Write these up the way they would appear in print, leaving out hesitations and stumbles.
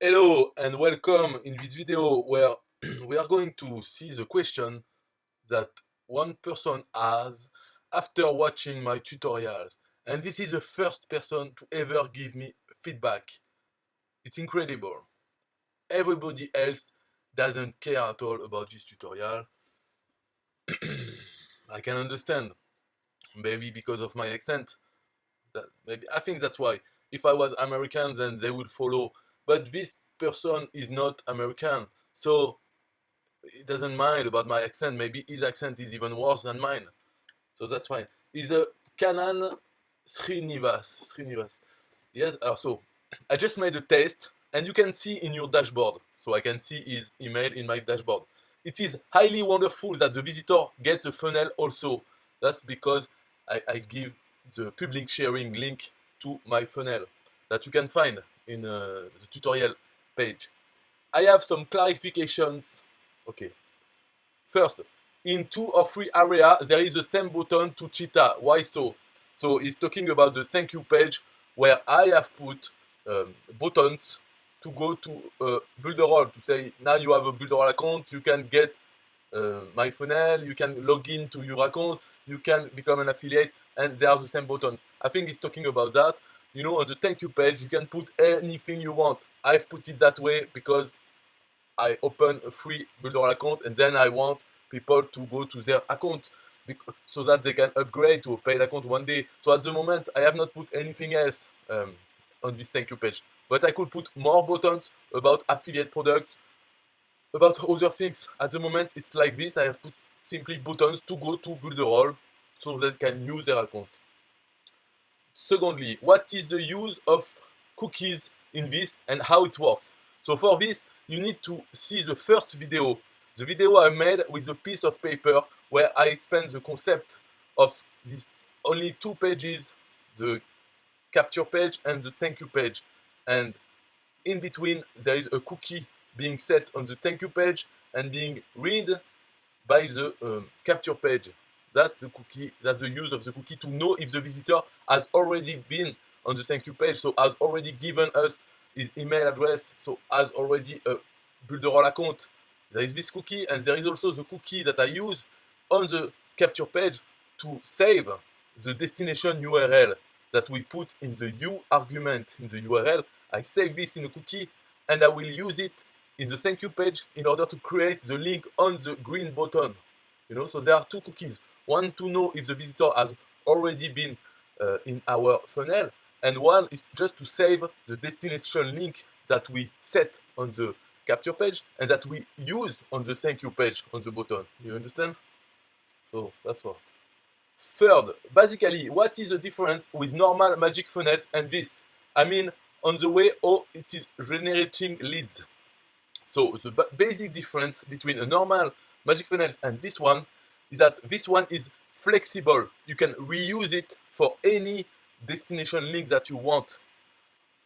Hello and welcome in this video where we are going to see the question that one person has after watching my tutorials. And this is the first person to ever give me feedback. It's incredible. Everybody else doesn't care at all about this tutorial. I can understand. Maybe because of my accent. Maybe I think that's why. If I was American, then they would follow. But this person is not American. So he doesn't mind about my accent. Maybe his accent is even worse than mine. So that's fine. He's a Kanan Srinivas. Yes, so I just made a test and you can see in your dashboard. So I can see his email in my dashboard. It is highly wonderful that the visitor gets a funnel also. That's because I give the public sharing link to my funnel that you can find in the tutorial page. I have some clarifications. Okay. First, in 2 or 3 areas, there is the same button to Cheetah. Why so? So he's talking about the thank you page where I have put buttons to go to Builderall to say now you have a Builderall account, you can get my funnel, you can log in to your account, you can become an affiliate, and they are the same buttons. I think he's talking about that. You know, on the thank you page, you can put anything you want. I've put it that way because I open a free Builderall account and then I want people to go to their account so that they can upgrade to a paid account one day. So at the moment, I have not put anything else on this thank you page. But I could put more buttons about affiliate products, about other things. At the moment, it's like this. I have put simply buttons to go to Builderall so they can use their account. Secondly, what is the use of cookies in this and how it works? So for this, you need to see the first video, the video I made with a piece of paper where I explain the concept of these only 2 pages, the capture page and the thank you page. And in between, there is a cookie being set on the thank you page and being read by the capture page. That's the cookie, that's the use of the cookie to know if the visitor has already been on the thank you page, so has already given us his email address, so has already a Builderall account. There is this cookie, and there is also the cookie that I use on the capture page to save the destination URL that we put in the U argument in the URL. I save this in a cookie, and I will use it in the thank you page in order to create the link on the green button. You know, so there are 2 cookies. One to know if the visitor has already been in our funnel, and one is just to save the destination link that we set on the capture page and that we use on the thank you page on the button. You understand? So that's what. Third, basically, what is the difference with normal magic funnels and this? I mean, on the way how it is generating leads. So the basic difference between a normal magic funnels and this one is that this one is flexible. You can reuse it for any destination link that you want.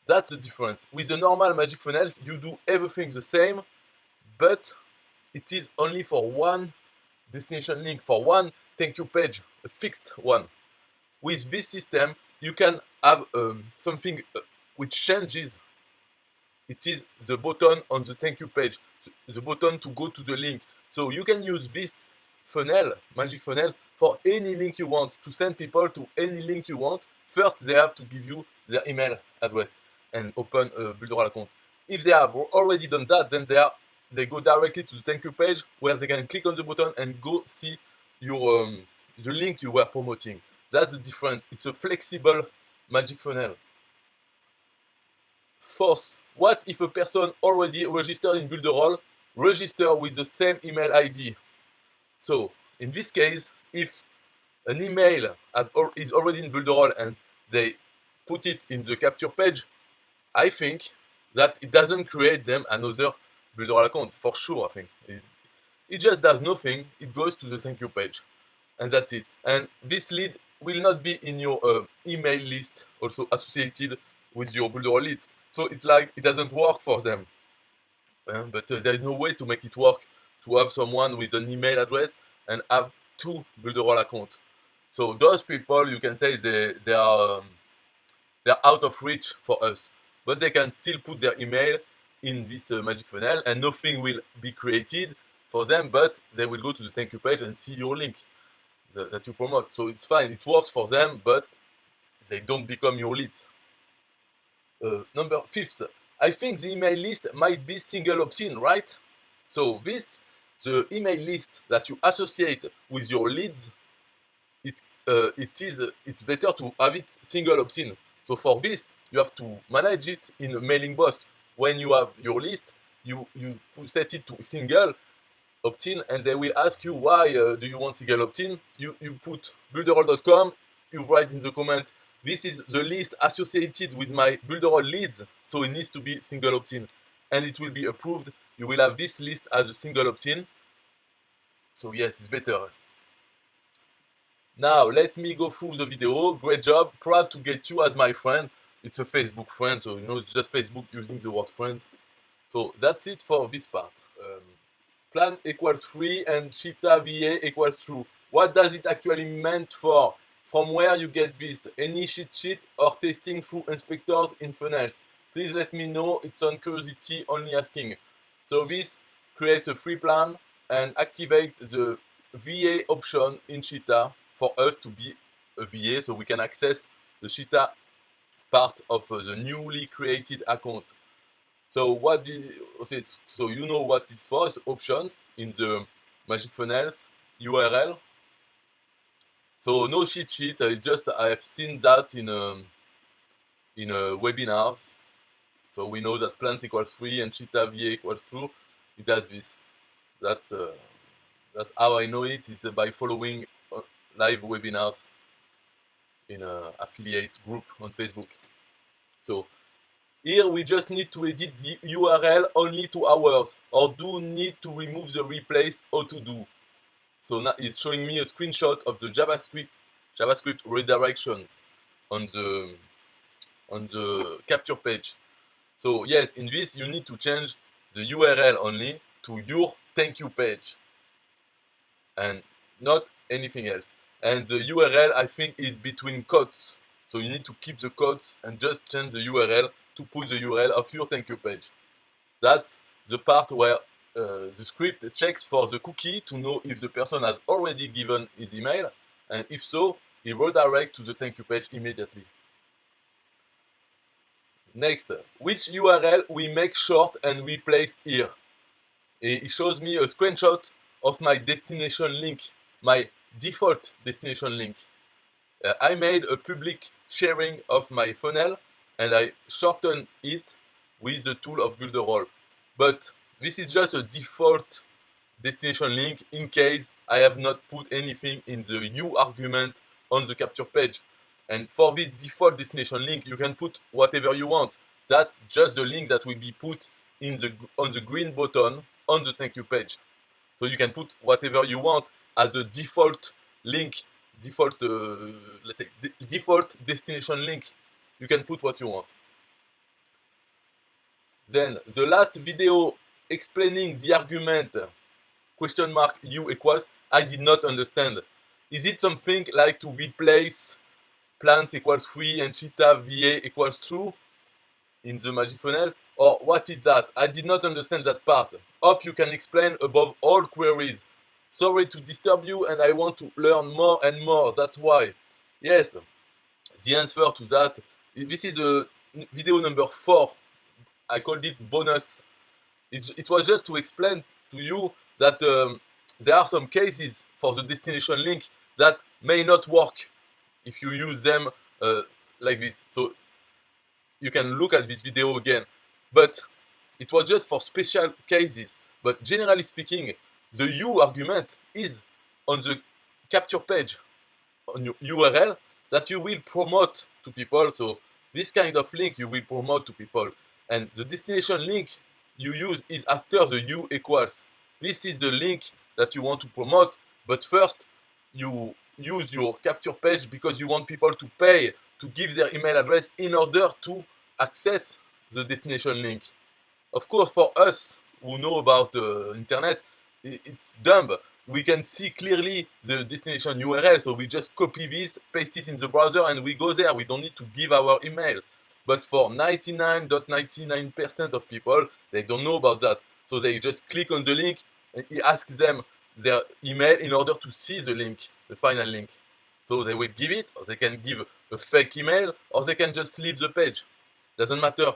That's the difference. With the normal magic funnels, you do everything the same, but it is only for one destination link, for one thank you page, a fixed one. With this system, you can have something which changes. It is the button on the thank you page, the button to go to the link. So you can use this funnel, magic funnel, for any link you want, to send people to any link you want. First, they have to give you their email address and open a Builderall account. If they have already done that, then they go directly to the thank you page where they can click on the button and go see your the link you were promoting. That's the difference. It's a flexible magic funnel. Fourth, what if a person already registered in Builderall register with the same email ID? So in this case, if an email is already in Builderall and they put it in the capture page, I think that it doesn't create them another Builderall account, for sure. I think it just does nothing. It goes to the thank you page, and that's it. And this lead will not be in your email list, also associated with your Builderall leads. So it's like it doesn't work for them. But there is no way to make it work to have someone with an email address and have 2 Builderall accounts. So those people, you can say they are out of reach for us, but they can still put their email in this magic funnel, and nothing will be created for them, but they will go to the thank you page and see your link that you promote. So it's fine, it works for them, but they don't become your leads. Number 5th, I think the email list might be single opt-in, right? So the email list that you associate with your leads, it's better to have it single opt-in. So for this, you have to manage it in a MailingBoss. When you have your list, you set it to single opt-in, and they will ask you why do you want single opt-in. You put builderall.com, you write in the comment, this is the list associated with my Builderall leads, so it needs to be single opt-in, and it will be approved. You will have this list as a single opt-in. So yes, it's better. Now let me go through the video. Great job, proud to get you as my friend. It's a Facebook friend, so it's just Facebook using the word friends. So that's it for this part. Plan equals free and Cheetah VA equals true. What does it actually meant for? From where you get this? Any cheat sheet or testing through inspectors in funnels? Please let me know. It's on curiosity only asking. So this creates a free plan and activate the VA option in Cheetah for us to be a VA, so we can access the Cheetah part of the newly created account. So so you know what it's for. It's options in the Magic Funnels URL. So no cheat sheet. It's just I have seen that in webinars. So we know that plans equals free and Cheetah VA equals true. It does this. That's how I know it. Is by following live webinars in an affiliate group on Facebook. So here we just need to edit the URL only to ours, or do need to remove the replace or to do. So now it's showing me a screenshot of the JavaScript redirections on the capture page. So yes, in this you need to change the URL only to your thank you page and not anything else. And the URL I think is between quotes. So you need to keep the quotes and just change the URL to put the URL of your thank you page. That's the part where the script checks for the cookie to know if the person has already given his email, and if so, he redirects to the thank you page immediately. Next, which URL we make short and replace here? It shows me a screenshot of my destination link, my default destination link. I made a public sharing of my funnel and I shortened it with the tool of Builderall. But this is just a default destination link in case I have not put anything in the U argument on the capture page. And for this default destination link, you can put whatever you want. That's just the link that will be put on the green button on the thank you page. So you can put whatever you want as a default link, default destination link. You can put what you want. Then the last video explaining the argument question mark U equals, I did not understand. Is it something like to replace plans equals free and Cheetah VA equals true in the Magic Funnels? Or what is that? I did not understand that part. Hope you can explain above all queries. Sorry to disturb you and I want to learn more and more. That's why. Yes, the answer to that, this is video number 4. I called it bonus. It was just to explain to you that there are some cases for the destination link that may not work if you use them like this. So you can look at this video again. But it was just for special cases. But generally speaking, the U argument is on the capture page on your URL that you will promote to people. So this kind of link you will promote to people. And the destination link you use is after the U equals. This is the link that you want to promote. But first, you use your capture page because you want people to pay to give their email address in order to access the destination link. Of course, for us who know about the internet, it's dumb. We can see clearly the destination URL, so we just copy this, paste it in the browser, and we go there. We don't need to give our email. But for 99.99% of people, they don't know about that. So they just click on the link and he asks them their email in order to see the link, the final link. So they will give it, or they can give a fake email, or they can just leave the page. Doesn't matter.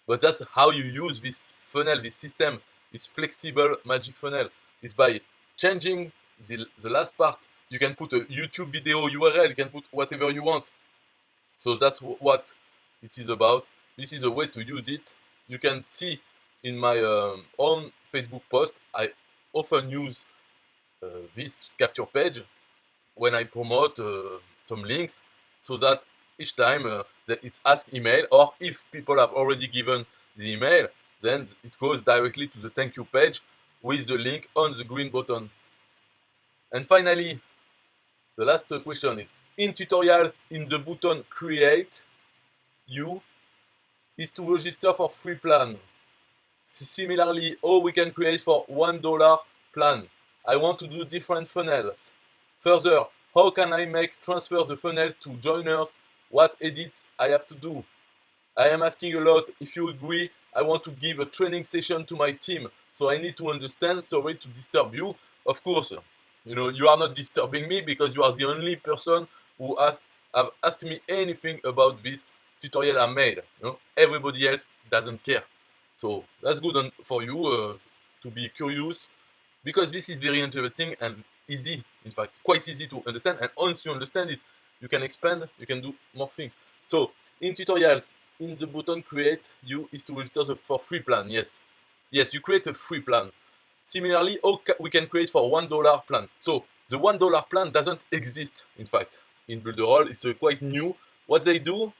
But that's how you use this funnel, this system, this flexible magic funnel. Is by changing the last part. You can put a YouTube video URL, you can put whatever you want. So that's what it is about. This is a way to use it. You can see in my own Facebook post, I often use this capture page when I promote some links, so that each time that it's asked email, or if people have already given the email, then it goes directly to the thank you page with the link on the green button. And finally, the last question is, in tutorials, in the button create, you is to register for free plan. Similarly, we can create for $1 plan. I want to do different funnels. Further, how can I transfer the funnel to joiners? What edits I have to do? I am asking a lot. If you agree, I want to give a training session to my team. So I need to understand. Sorry to disturb you. Of course, you are not disturbing me because you are the only person who have asked me anything about this tutorial I made. Everybody else doesn't care. So that's good for you to be curious, because this is very interesting and easy, in fact, quite easy to understand. And once you understand it, you can expand, you can do more things. So in tutorials, in the button create, you is to register for free plan. Yes, you create a free plan. Similarly, we can create for $1 plan. So the $1 plan doesn't exist, in fact, in Builderall. It's quite new. What they do,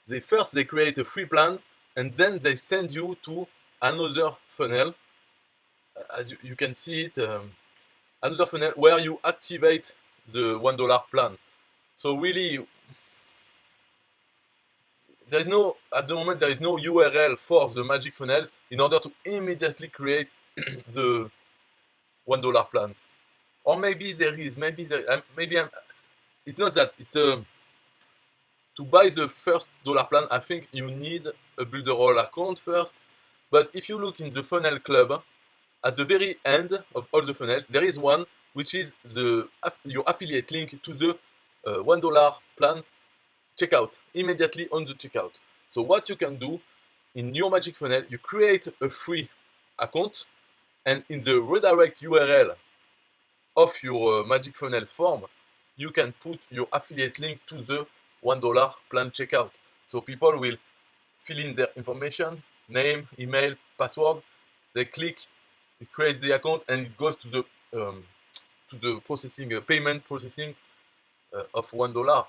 they create a free plan, and then they send you to another funnel. As you can see it, another funnel where you activate the $1 plan. So really, at the moment, there is no URL for the magic funnels in order to immediately create the $1 plans. Or maybe there is, it's not that, it's to buy the first dollar plan, I think you need a Builderall account first. But if you look in the funnel club, at the very end of all the funnels, there is one which is your affiliate link to the $1 plan checkout, immediately on the checkout. So what you can do in your magic funnel, you create a free account, and in the redirect URL of your magic funnels form, you can put your affiliate link to the $1 plan checkout. So people will fill in their information, name, email, password. They click, it creates the account, and it goes to the processing, payment processing of $1.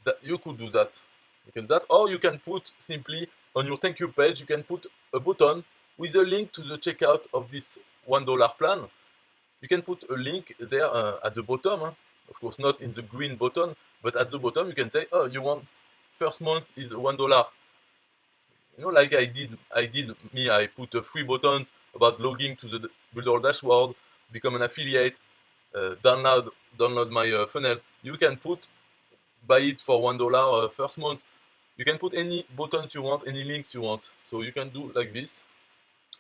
That you could do that. You can do that, or you can put simply on your thank you page. You can put a button with a link to the checkout of this $1 plan. You can put a link there at the bottom. Of course, not in the green button, but at the bottom you can say, "Oh, you want first month is $1." Like I put free buttons about logging to the Builderall dashboard, become an affiliate, download my funnel. You can buy it for $1 first month. You can put any buttons you want, any links you want. So you can do like this.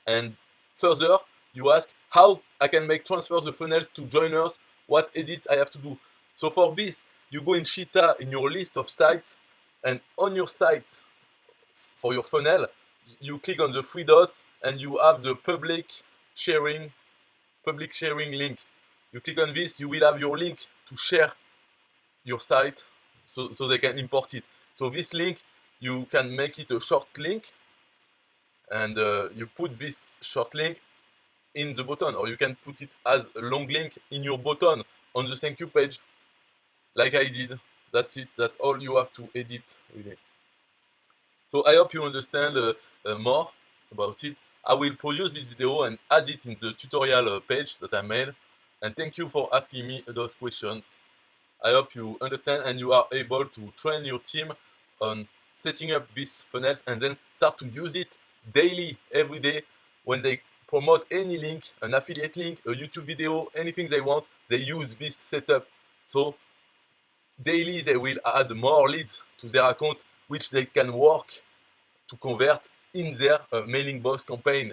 And further, you ask how I can transfer the funnels to joiners, what edits I have to do. So for this, you go in Cheetah in your list of sites, and on your site for your funnel, you click on the three dots and you have the public sharing link. You click on this, you will have your link to share your site, so they can import it. So this link, you can make it a short link, and you put this short link in the button, or you can put it as a long link in your button on the thank you page, like I did. That's it. That's all you have to edit, really. So I hope you understand more about it. I will produce this video and add it in the tutorial page that I made. And thank you for asking me those questions. I hope you understand and you are able to train your team on setting up these funnels, and then start to use it daily, every day. When they promote any link, an affiliate link, a YouTube video, anything they want, they use this setup. So daily they will add more leads to their account which they can work to convert in their mailing box campaign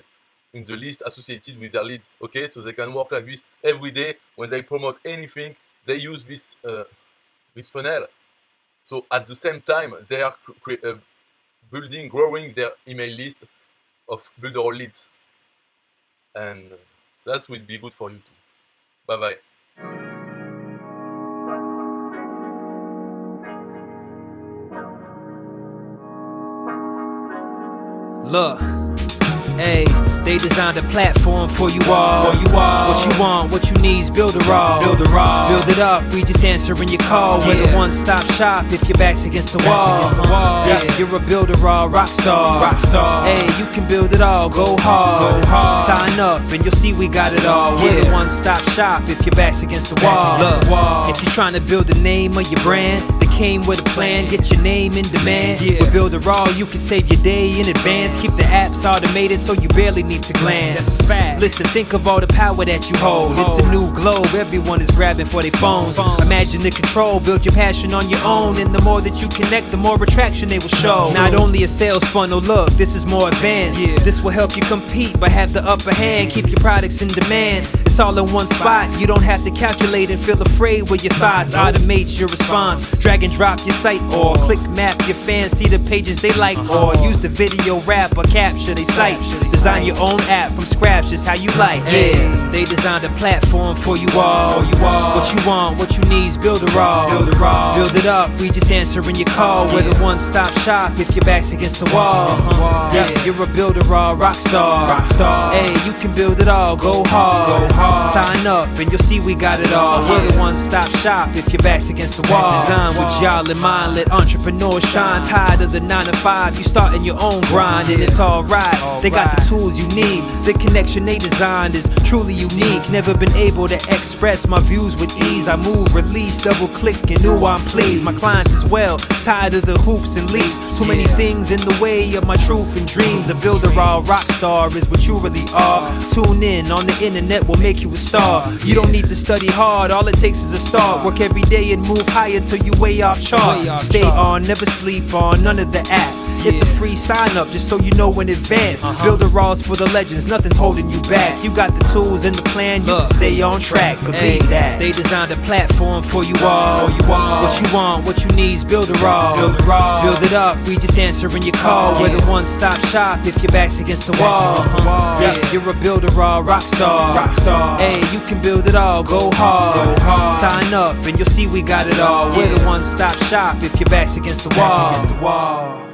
in the list associated with their leads. Okay, so they can work like this every day. When they promote anything, they use this this funnel. So at the same time, they are growing their email list of Builderall leads, and that will be good for you too. Bye bye. Look, hey, they designed a platform for you all. What you want, what you need's Builderall. Build it up, we just answering your call. We're the one-stop shop if your back's against the wall. Yeah, you're a Builderall rock star. Hey, you can build it all, go hard. Sign up and you'll see we got it all. We're the one-stop shop if your back's against the wall. Look, if you're trying to build the name of your brand, came with a plan, get your name in demand. With Builderall, you can save your day in advance. Keep the apps automated so you barely need to glance. Listen, think of all the power that you hold. It's a new globe, everyone is grabbing for their phones. Imagine the control, build your passion on your own. And the more that you connect, the more attraction they will show. Not only a sales funnel, look, this is more advanced. This will help you compete, but have the upper hand. Keep your products in demand. It's all in one spot, you don't have to calculate and feel afraid with your thoughts. Automate your response, drag and drop your site, or click map your fans, see the pages they like, or use the video wrap or capture they sites. Design your own app from scratch, just how you like. Yeah, they designed a platform for you all. What you want, what you need's Builderall. Build it up, we just answering your call. We're the one-stop shop if your back's against the wall. Yeah, you're a Builderall rock star. Hey, you can build it all, go hard. Sign up and you'll see we got it all. We're the one-stop shop if your back's against the wall. Design with y'all in mind, let entrepreneurs shine. Tired of the 9 to 5, you starting your own grind, and it's alright. They got the tools you need. The connection they designed is truly unique. Never been able to express my views with ease. I move, release, double click, and ooh, I'm pleased. My clients as well, tired of the hoops and leaps. Too many things in the way of my truth and dreams. A Builderall rock star is what you really are. Tune in, on the internet will make you a star. You don't need to study hard, all it takes is a start. Work every day and move higher till you way off chart. Stay on, never sleep on none of the apps. It's a free sign up just so you know in advance. Builderall's for the legends, nothing's holding you back. You got the tools and the plan, you can stay on track. Believe that. They designed a platform for you all. What you want, what you need's Builderall. Build it up, we just answering your call. We're the one-stop shop if your back's against the wall. Yeah, you're a Builderall rock star. Hey, you can build it all, go hard. Sign up and you'll see we got it all. We're the one-stop shop if your back's against the wall.